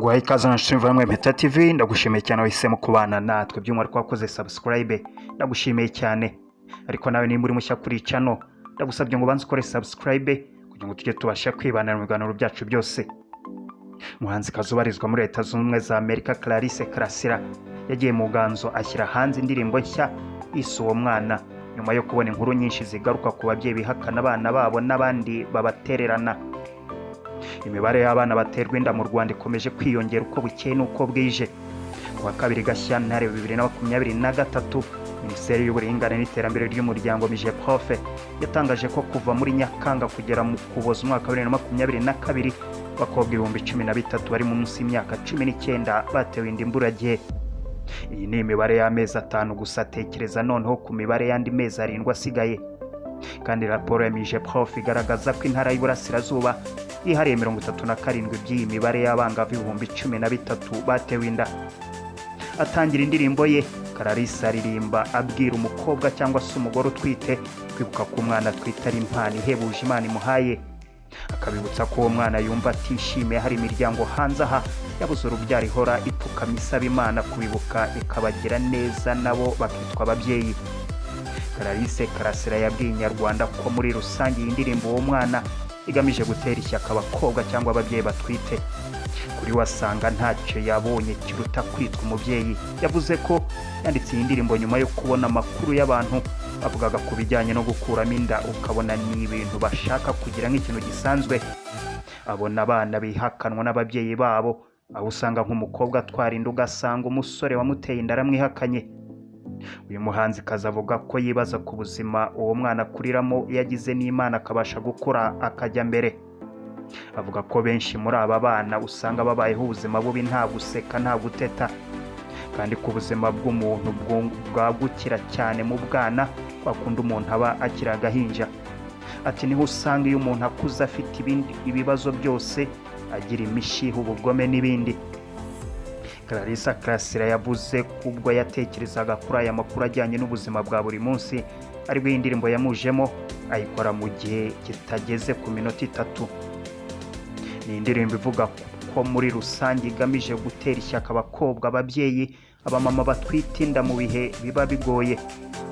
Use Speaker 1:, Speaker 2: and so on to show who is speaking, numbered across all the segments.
Speaker 1: Nguhaye ikaze nshimva mwe Meta TV, ndagushimiye cyane wahisemo kubana natwe by'umwihariko wakoze subscribe, ndagushimiye cyane. Ariko nawe nimba uri mushya kuri channel, ndagusabye ngo banze ukore subscribe kugira ngo tujye tubasha kwibanira mu biganiro byacu byose. Muhanzi kazubarizwa muri Leta Zunze Ubumwe za Amerika Clarisse KARASIRA yagiye mu ganzo ashyira hanze indirimbo nshya yise Uwo mwana, nyuma yo kubona inkuru nyinshi zigaruka ku babyeyi bihakana abana babo n'abandi babatererana. Imibare y'abana baterwa inda mu Rwanda ikomeje kwiyongera uko bukeye n'uko bwije. Kuwa 2 Gashyantare 2023, Minisiteri y'Uburinganire n'Iterambere ry'Umuryango (MIJPROF) yatangaje ko kuva muri Nyakanga kugera mu Kuboza umwaka 2022 abakobwa 13 bari mu munsi y'imyaka 19 batewe inda imburagihe. Iyi ni imibare y'amezi 5 gusa, tekereza noneho ku mibare y'andi mezi 7 asigaye. Kandi raporo ya MIJPROF igaragaza ko intara y'Iburasirazuba ihariye 37 by'iyi mibare y'abangavu 13 batewe inda. Atangira indirimbo ye, Clarisse aririmba abwira umukobwa cyangwa se umugore utwite kwibuka ko umwana atwite ari impano ihebuje Imana imuhaye. Akabibutsa ko uwo mwana yumva atishimiye hari imiryango hanze aha yabuze urubyaro ihora ipfukama isaba Imana kubibuka ikabagira neza nabo bakitwa ababyeyi. Clarisse KARASIRA yabwiye Inyarwanda ko muri rusange iyi ndirimbo Uwo mwana igamije gutera ishyaka abakobwa cyangwa ababyeyi batwite. Kuri wasanga ntacyo yabonye kiruta kwitwa umubyeyi. Yavuze ko yanditse iyi ndirimbo nyuma yo kubona amakuru y'abantu bavugaga ku bijyanye no gukuramo inda, ukabona ni ibintu bashaka kugira nk'ikintu gisanzwe. Abona abana bihakanwa n'ababyeyi babo, aho usanga nk'umukobwa atwara inda ugasanga umusore wamuteye inda aramwihakanye. Uyu muhanzi kazavuga ko yibaza ku buzima uwo mwana akuriramo yagize n'Imana akabasha gukura akajya mbere. Avuga ko benshi muri aba bana usanga babayeho ubuzima bubi, nta guseka nta guteta, kandi ku buzima bw'umuntu bwagukira cyane mu bwana bakunda umuntu aba akira agahinja. Ati niho usanga iyo umuntu akuze afite ibibazo byose, agira imishiha, ubugome n'ibindi. Clarisse KARASIRA yavuze kubwo yatekerezaga kuri aya makuru ajyanye n'ubuzima bwa buri munsi, aribwo iyi ndirimbo yamujemo ayikora mu gihe kitageze ku minota 3. Ni indirimbo ivuga ko muri rusange igamije gutera ishyaka abakobwa, ababyeyi, abamama batwite inda mu bihe biba bigoye.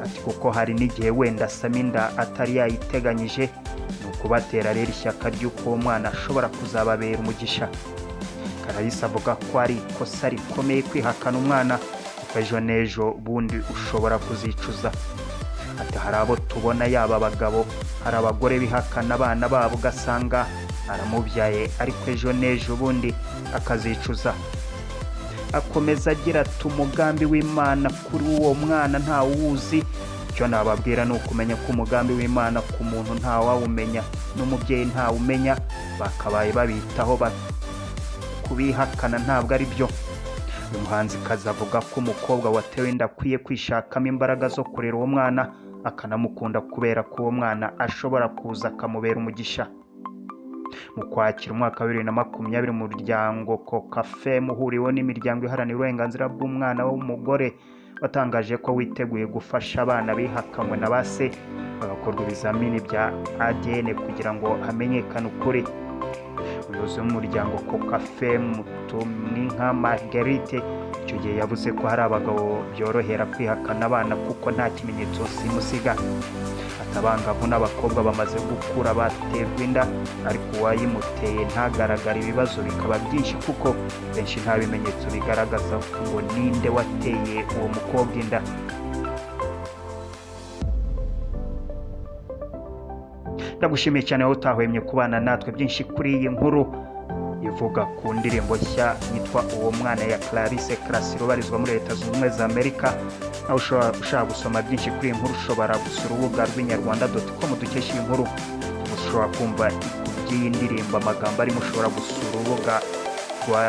Speaker 1: Ati kuko hari n'igihe wenda asama inda atari yayiteganyije, ni ukubatera rero ishyaka ry'uko uwo mwana ashobora kuzababera umugisha. Clarisse avuga ko ari ikosa rikomeye kwihakana umwana, ejo n'ejo bundi ushobora kuzicuza. Ati hari abo tubona yaba abagabo, hari abagore bihakana abana babo ugasanga aramubyaye ariko ejo n'ejo bundi akazicuza. Akomeza agira ati umugambi w'Imana kuri uwo mwana ntawuzi. Icyo nababwira ni ukumenya ko umugambi w'Imana ku muntu ntawawumenya, n'umubyeyi ntawumenya, bakabaye babitaho kubihakana ntabwo ari byo. Uyu muhanzi kazavuga ko umukobwa watewe inda akwiye kwishakamo imbaraga zo kurera uwo mwana akanamukunda, kubera ko uwo mwana ashobora kuza akamubera umugisha. Mu Kwakira umwaka 2020, umuryango kuko muhuriweho n'imiryango iharanira uburenganzira bw'umwana w'umugore watangaje ko witeguye gufasha abana bihakanywe na base bagakorwa ibizamini bya ADN kugira ngo hamenyekane ukuri. Umuyobozi w'umuryango kuko Mutumwinka Marguerite icyo gihe yavuze ko hari abagabo byorohera kwihakana abana kuko nta kimenyetso simusiga. Atabangavu n'abakobwa bamaze gukura baterwa inda, ariko uwayimuteye ntagaragara, ibibazo bikaba byinshi kuko benshi nta bimenyetso bigaragaza ngo ninde wateye uwo mukobwa inda. Ndagushimiye cyane wowe utahwemye kubana natwe byinshi kuri iyi nkuru ivuga ku ndirimbo nshya yitwa Uwo mwana ya Clarisse KARASIRA ubarizwa muri Leta Zunze Ubumwe za Amerika. Aho ushaka gusoma byinshi kuri iyi nkuru ushobora gusura urubuga rw'inyarwanda.com dukesha iyi nkuru. Ushobora kumva iby'iyi ndirimbo amagambo arimo, ushobora gusura urubuga rwa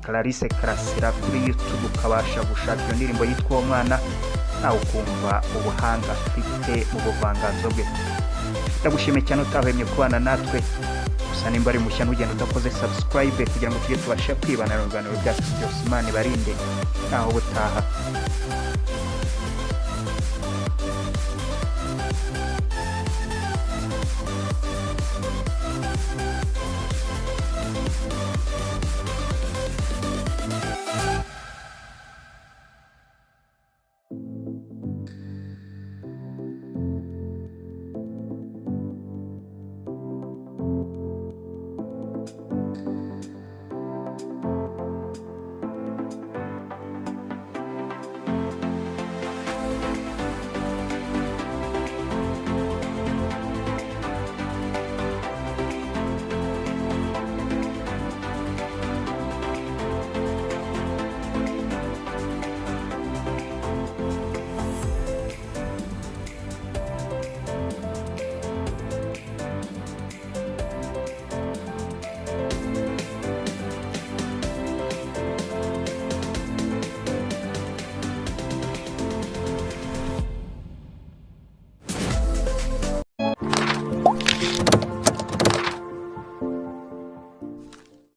Speaker 1: Clarisse KARASIRA kuri YouTube ukabasha gushaka iyo ndirimbo yitwa Uwo mwana, nawe ukumva ubuhanga afite mu buvanganzo bwe. Ndagushimiye cyane utahwemye kubana natwe. Gusa nimba ari mushya ntugende udakoze subscribe kugira ngo tujye tubashe kwibanira mu biganiro byacu byose. Imana ibarinde naho butaha.